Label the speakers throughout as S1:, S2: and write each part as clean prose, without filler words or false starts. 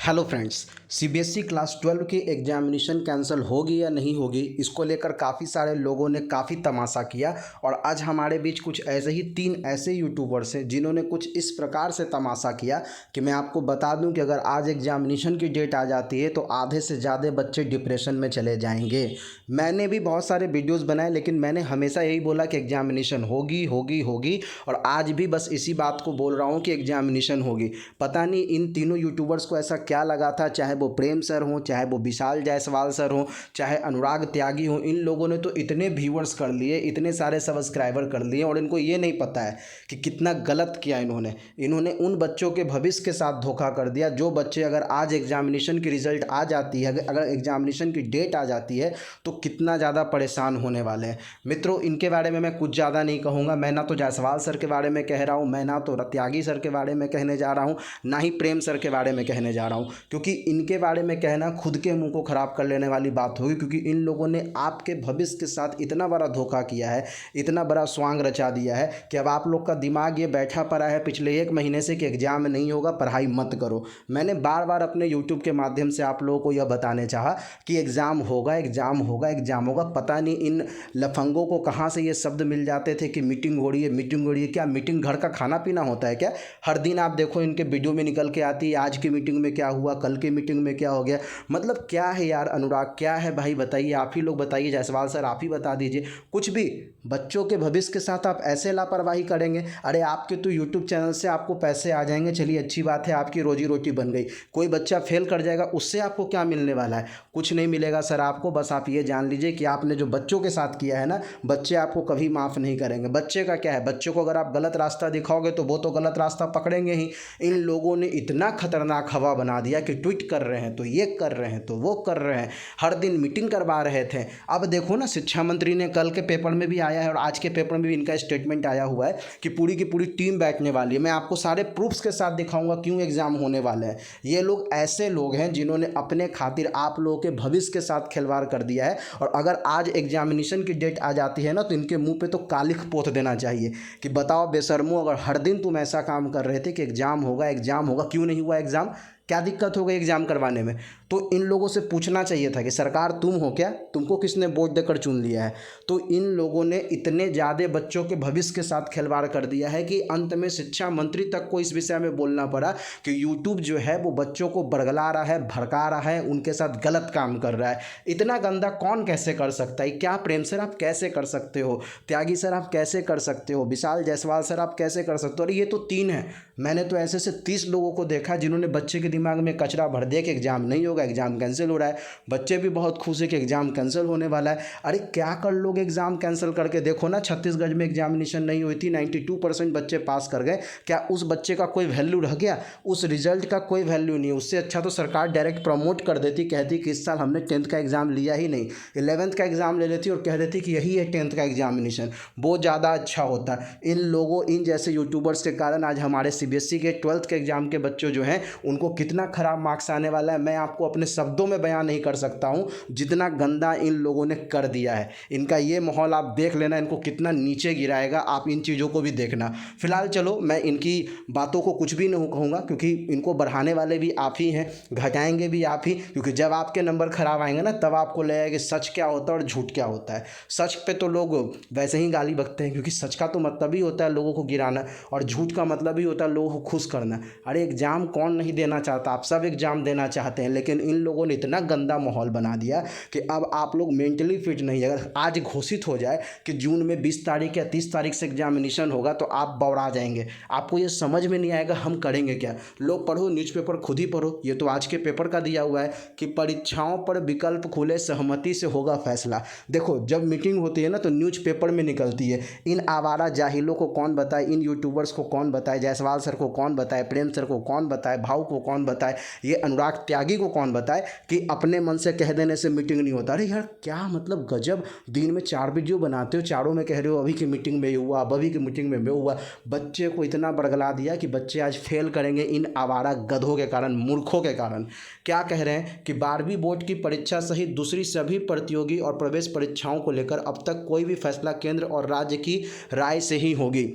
S1: Hello friends. CBSE class 12 की examination cancel होगी या नहीं होगी, इसको लेकर काफ़ी सारे लोगों ने काफ़ी तमाशा किया। और आज हमारे बीच कुछ ऐसे ही 3 ऐसे यूट्यूबर्स हैं जिन्होंने कुछ इस प्रकार से तमाशा किया कि मैं आपको बता दूं कि अगर आज एग्जामिनेशन की डेट आ जाती है तो आधे से ज़्यादा बच्चे डिप्रेशन में चले जाएंगे। मैंने भी बहुत सारे वीडियोज़ बनाए, लेकिन मैंने हमेशा यही बोला कि एग्जामिनेशन होगी होगी होगी, और आज भी बस इसी बात को बोल रहा हूँ कि एग्जामिनेशन होगी। पता नहीं इन तीनों यूट्यूबर्स को ऐसा क्या लगा था, चाहे वो प्रेम सर हों, चाहे वो विशाल जायसवाल सर हों, चाहे अनुराग त्यागी हों, इन लोगों ने तो इतने व्यूअर्स कर लिए, इतने सारे सब्सक्राइबर कर लिए, और इनको ये नहीं पता है कि कितना गलत किया इन्होंने उन बच्चों के भविष्य के साथ धोखा कर दिया। जो बच्चे अगर आज एग्जामिनेशन की रिज़ल्ट आ जाती है, अगर एग्जामिनेशन की डेट आ जाती है तो कितना ज़्यादा परेशान होने वाले हैं। मित्रों, इनके बारे में मैं कुछ ज़्यादा नहीं कहूँगा। मैं ना तो जायसवाल सर के बारे में कह रहा हूँ, मैं ना तो त्यागी सर के बारे में कहने जा रहा हूँ, ना ही प्रेम सर के बारे में कहने जा रहा हूँ, क्योंकि इनके बारे में कहना खुद के मुंह को ख़राब कर लेने वाली बात होगी। क्योंकि इन लोगों ने आपके भविष्य के साथ इतना बड़ा धोखा किया है, इतना बड़ा स्वांग रचा दिया है कि अब आप लोग का दिमाग ये बैठा पड़ा है पिछले 1 महीने से कि एग्ज़ाम नहीं होगा, पढ़ाई मत करो। मैंने बार बार अपने यूट्यूब के माध्यम से आप लोगों को यह बताने चाहा कि एग्ज़ाम होगा, एग्ज़ाम होगा, एग्ज़ाम होगा। पता नहीं इन लफंगों को कहाँ से ये शब्द मिल जाते थे कि मीटिंग हो रही है, मीटिंग हो रही है। क्या मीटिंग घर का खाना पीना होता है क्या? हर दिन आप देखो इनके वीडियो में निकल के आती है, आज की मीटिंग में क्या हुआ, कल की मीटिंग में क्या हो गया। मतलब क्या है यार अनुराग, क्या है भाई, बताइए, आप ही लोग बताइए। जायसवाल सर आप ही बता दीजिए कुछ भी। बच्चों के भविष्य के साथ आप ऐसे लापरवाही करेंगे? अरे आपके तो यूट्यूब चैनल से आपको पैसे आ जाएंगे, चलिए अच्छी बात है, आपकी रोजी रोटी बन गई। कोई बच्चा फेल कर जाएगा, उससे आपको क्या मिलने वाला है? कुछ नहीं मिलेगा सर आपको। बस आप ये जान लीजिए कि आपने जो बच्चों के साथ किया है ना, बच्चे आपको कभी माफ़ नहीं करेंगे। बच्चे का क्या है, बच्चों को अगर आप गलत रास्ता दिखाओगे तो वो तो गलत रास्ता पकड़ेंगे ही। इन लोगों ने इतना खतरनाक हवा बना दिया कि ट्वीट कर रहे हैं तो ये कर रहे हैं तो वो कर रहे हैं, हर दिन मीटिंग करवा रहे थे। अब देखो ना, शिक्षा मंत्री ने कल के पेपर में भी आया है और आज के पेपर में भी इनका स्टेटमेंट आया हुआ है कि पूरी की पूरी टीम बैठने वाली है। मैं आपको सारे प्रूफ्स के साथ दिखाऊंगा क्यों एग्जाम होने वाले हैं। ये लोग ऐसे लोग हैं जिन्होंने अपने खातिर आप लोगों के भविष्य के साथ खिलवाड़ कर दिया है। और अगर आज एग्जामिनेशन की डेट आ जाती है ना, तो इनके मुंह पे तो कालिख पोत देना चाहिए कि बताओ बेशर्मो, अगर हर दिन तुम ऐसा काम कर रहे थे कि एग्जाम होगा, एग्जाम होगा, क्यों नहीं हुआ एग्जाम? क्या दिक्कत हो गई एग्जाम करवाने में? तो इन लोगों से पूछना चाहिए था कि सरकार तुम हो क्या, तुमको किसने वोट देकर चुन लिया है? तो इन लोगों ने इतने ज़्यादा बच्चों के भविष्य के साथ खिलवाड़ कर दिया है कि अंत में शिक्षा मंत्री तक को इस विषय में बोलना पड़ा कि यूट्यूब जो है वो बच्चों को बरगला रहा है, भड़का रहा है, उनके साथ गलत काम कर रहा है। इतना गंदा कौन कैसे कर सकता है? क्या प्रेम सर आप कैसे कर सकते हो? त्यागी सर आप कैसे कर सकते हो? विशाल जायसवाल सर आप कैसे कर सकते हो? और ये तो 3 है, मैंने तो ऐसे 30 लोगों को देखा जिन्होंने बच्चे के दिमाग में कचरा भर दिया कि एग्जाम नहीं होगा, एग्जाम कैंसिल हो रहा है। बच्चे भी बहुत खुश है कि एग्जाम कैंसिल होने वाला है। अरे क्या कर लोगे एग्जाम कैंसिल करके? देखो ना, छत्तीसगढ़ में एग्जामिनेशन नहीं हुई थी, 92% बच्चे पास कर गए। क्या उस बच्चे का कोई वैल्यू रह गया? उस रिजल्ट का कोई वैल्यू नहीं है। उससे अच्छा तो सरकार डायरेक्ट प्रमोट कर देती, कहती कि इस साल हमने 10th का एग्जाम लिया ही नहीं, 11th का एग्जाम ले लेती और कह देती कि यही है 10th का एग्जामिनेशन। वो ज़्यादा अच्छा होता। इन जैसे यूट्यूबर्स के कारण आज हमारे सीबीएसई के 12th के एग्जाम के बच्चों जो हैं उनको कितना खराब मार्क्स आने वाला है, मैं आपको अपने शब्दों में बयान नहीं कर सकता हूं, जितना गंदा इन लोगों ने कर दिया है। इनका ये माहौल आप देख लेना, इनको कितना नीचे गिराएगा, आप इन चीज़ों को भी देखना। फिलहाल चलो, मैं इनकी बातों को कुछ भी नहीं कहूँगा, क्योंकि इनको बढ़ाने वाले भी आप ही हैं, घटाएंगे भी आप ही। क्योंकि जब आपके नंबर खराब आएंगे ना, तब आपको लगेगा कि सच क्या होता है और झूठ क्या होता है। सच पे तो लोग वैसे ही गाली बकते हैं, क्योंकि सच का तो मतलब ही होता है लोगों को गिराना, और झूठ का मतलब ही होता है लोगों को खुश करना। अरे एग्ज़ाम कौन नहीं देना चाहता, आप सब एग्ज़ाम देना चाहते हैं, लेकिन इन लोगों ने इतना गंदा माहौल बना दिया कि अब आप लोग मेंटली फिट नहीं है। अगर आज घोषित हो जाए कि जून में 20 तारीख या 30 तारीख से एग्जामिनेशन होगा तो आप बौड़ा जाएंगे। आपको ये समझ में नहीं आएगा हम करेंगे क्या। लोग पढ़ो, न्यूज़पेपर खुद ही पढ़ो। ये तो आज के पेपर का दिया हुआ है कि परीक्षाओं पर विकल्प खुले, सहमति से होगा फैसला। देखो, जब मीटिंग होती है ना तो न्यूज़पेपर में निकलती है। इन आवारा जाहिलों को कौन बताए, इन यूट्यूबर्स को कौन बताए, जायसवाल सर को कौन बताए, प्रेम सर को कौन बताए, भाव को कौन बताए, ये अनुराग त्यागी को कौन बताए कि अपने मन से कह देने से मीटिंग नहीं होता। अरे यार क्या मतलब, गजब। दिन में 4 वीडियो बनाते हो, चारों में कह रहे हो अभी की मीटिंग में हुआ, अभी की मीटिंग में हुआ। बच्चे को इतना बरगला दिया कि बच्चे आज फेल करेंगे इन आवारा गधों के कारण, मूर्खों के कारण। क्या कह रहे हैं कि 12वीं बोर्ड की परीक्षा सहित दूसरी सभी प्रतियोगी और प्रवेश परीक्षाओं को लेकर अब तक कोई भी फैसला केंद्र और राज्य की राय से ही होगी।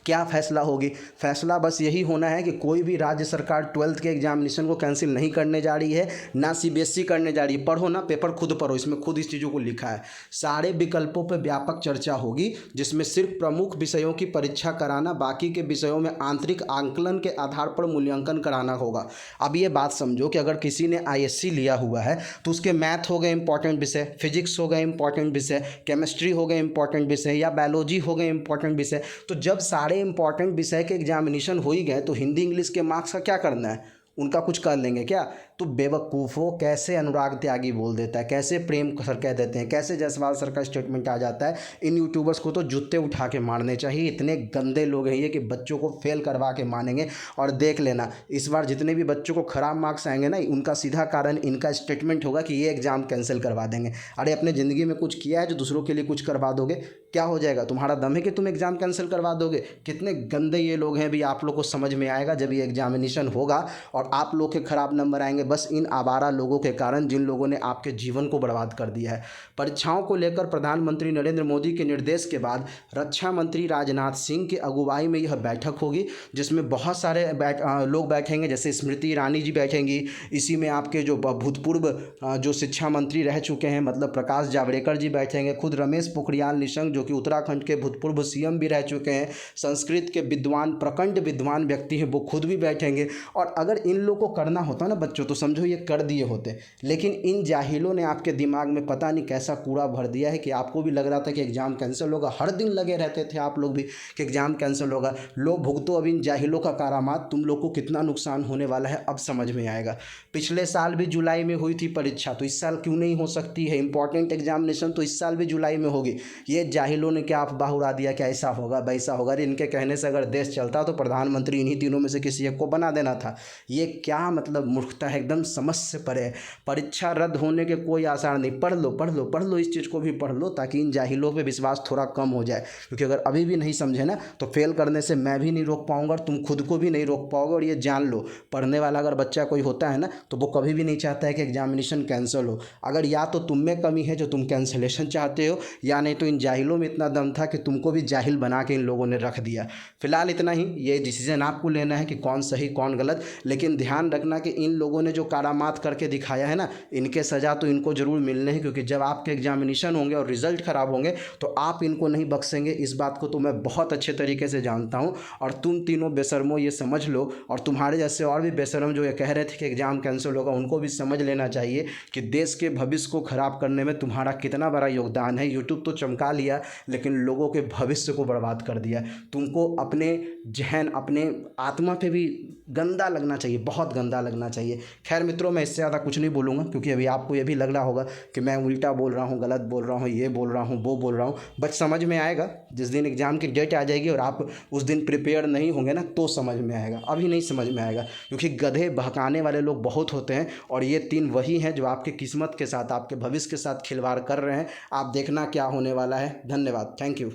S1: क्या फैसला होगी? फैसला बस यही होना है कि कोई भी राज्य सरकार 12th के एग्जामिनेशन को कैंसिल नहीं करने जा रही है, ना सीबीएसई करने जा रही है। पढ़ो ना, पेपर खुद पढ़ो, इसमें खुद इस चीज़ों को लिखा है। सारे विकल्पों पर व्यापक चर्चा होगी, जिसमें सिर्फ प्रमुख विषयों की परीक्षा कराना, बाकी के विषयों में आंतरिक आंकलन के आधार पर मूल्यांकन कराना होगा। अब ये बात समझो कि अगर किसी ने आईएससी लिया हुआ है तो उसके मैथ हो गए इंपॉर्टेंट विषय, फिजिक्स हो गए इंपॉर्टेंट विषय, केमिस्ट्री हो गए इंपॉर्टेंट विषय, या बायोलॉजी हो गए इंपॉर्टेंट विषय। तो जब सारे इंपॉर्टेंट विषय के एग्जामिनेशन हो ही गए तो हिंदी इंग्लिश के मार्क्स का क्या करना है? उनका कुछ कर लेंगे क्या? तो बेवकूफ़ों, कैसे अनुराग त्यागी बोल देता है, कैसे प्रेम सर कह देते हैं, कैसे जायसवाल सर का स्टेटमेंट आ जाता है। इन यूट्यूबर्स को तो जूते उठा के मारने चाहिए। इतने गंदे लोग हैं ये कि बच्चों को फेल करवा के मानेंगे। और देख लेना, इस बार जितने भी बच्चों को ख़राब मार्क्स आएंगे ना, उनका सीधा कारण इनका स्टेटमेंट होगा कि ये एग्ज़ाम कैंसिल करवा देंगे। अरे अपने ज़िंदगी में कुछ किया है जो दूसरों के लिए कुछ करवा दोगे? क्या हो जाएगा? तुम्हारा दम है कि तुम एग्ज़ाम कैंसिल करवा दोगे? कितने गंदे ये लोग हैं भी आप लोग को समझ में आएगा जब ये एग्जामिनेशन होगा और आप लोग के ख़राब नंबर आएंगे, बस इन आवारा लोगों के कारण, जिन लोगों ने आपके जीवन को बर्बाद कर दिया है। परीक्षाओं को लेकर प्रधानमंत्री नरेंद्र मोदी के निर्देश के बाद रक्षा मंत्री राजनाथ सिंह की अगुवाई में यह बैठक होगी, जिसमें बहुत सारे लोग बैठेंगे, जैसे स्मृति ईरानी जी बैठेंगी। इसी में आपके जो भूतपूर्व जो शिक्षा मंत्री रह चुके हैं, मतलब प्रकाश जावड़ेकर जी बैठेंगे, खुद रमेश पोखरियाल निशंक जो कि उत्तराखंड के भूतपूर्व सीएम भी रह चुके हैं, संस्कृत के विद्वान, प्रखंड विद्वान व्यक्ति हैं, वो खुद भी बैठेंगे। और अगर इन लोग को करना होता ना बच्चों, तो समझो ये कर दिए होते। लेकिन इन जाहिलों ने आपके दिमाग में पता नहीं कैसा कूड़ा भर दिया है कि आपको भी लग रहा था कि एग्ज़ाम कैंसिल होगा। हर दिन लगे रहते थे आप लोग भी कि एग्ज़ाम कैंसिल होगा। लोग भुगतो अब इन जाहिलों का करामात। तुम लोग को कितना नुकसान होने वाला है अब समझ में आएगा। पिछले साल भी जुलाई में हुई थी परीक्षा, तो इस साल क्यों नहीं हो सकती है? इंपॉर्टेंट एग्जामिनेशन तो इस साल भी जुलाई में होगी। ये जाहिलों ने क्या अफवाह उड़ा दिया कि ऐसा होगा वैसा होगा। अरे इनके कहने से अगर देश चलता तो प्रधानमंत्री इन्हीं तीनों में से किसी एक को बना देना था। ये क्या मतलब मूर्खता है, एकदम समझ से परे है। परीक्षा रद्द होने के कोई आसार नहीं। पढ़ लो पढ़ लो पढ़ लो, इस चीज़ को भी पढ़ लो ताकि इन जाहिलों पे विश्वास थोड़ा कम हो जाए। क्योंकि अगर अभी भी नहीं समझे ना तो फेल करने से मैं भी नहीं रोक पाऊंगा और तुम खुद को भी नहीं रोक पाओगे। और ये जान लो, पढ़ने वाला अगर बच्चा कोई होता है ना तो वो कभी भी नहीं चाहता है कि एग्जामिनेशन कैंसिल हो। अगर या तो तुम में कमी है जो तुम कैंसिलेशन चाहते हो, या नहीं तो इन जाहिलों में इतना दम था कि तुमको भी जाहिल बना के इन लोगों ने रख दिया। फिलहाल इतना ही। ये डिसीजन आपको लेना है कि कौन सही कौन गलत। लेकिन ध्यान रखना कि इन लोगों ने जो करामात करके दिखाया है ना, इनके सज़ा तो इनको ज़रूर मिलने है। क्योंकि जब आपके एग्जामिनेशन होंगे और रिजल्ट ख़राब होंगे तो आप इनको नहीं बख्शेंगे। इस बात को तो मैं बहुत अच्छे तरीके से जानता हूँ। और तुम तीनों बेशर्मों ये समझ लो, और तुम्हारे जैसे और भी बेशर्म जो ये कह रहे थे कि एग्ज़ाम कैंसिल होगा, उनको भी समझ लेना चाहिए कि देश के भविष्य को ख़राब करने में तुम्हारा कितना बड़ा योगदान है। यूट्यूब तो चमका लिया लेकिन लोगों के भविष्य को बर्बाद कर दिया। तुमको अपने जहन, अपने आत्मा पे भी गंदा लगना चाहिए, बहुत गंदा लगना चाहिए। खैर मित्रों, मैं इससे ज़्यादा कुछ नहीं बोलूँगा क्योंकि अभी आपको ये भी लग रहा होगा कि मैं उल्टा बोल रहा हूँ, गलत बोल रहा हूँ, ये बोल रहा हूँ, वो बोल रहा हूँ। बट समझ में आएगा जिस दिन एग्ज़ाम की डेट आ जाएगी और आप उस दिन प्रिपेयर नहीं होंगे ना, तो समझ में आएगा। अभी नहीं समझ में आएगा क्योंकि गधे बहकाने वाले लोग बहुत होते हैं और ये तीन वही हैं जो आपकी किस्मत के साथ, आपके भविष्य के साथ खिलवाड़ कर रहे हैं। आप देखना क्या होने वाला है। धन्यवाद, थैंक यू।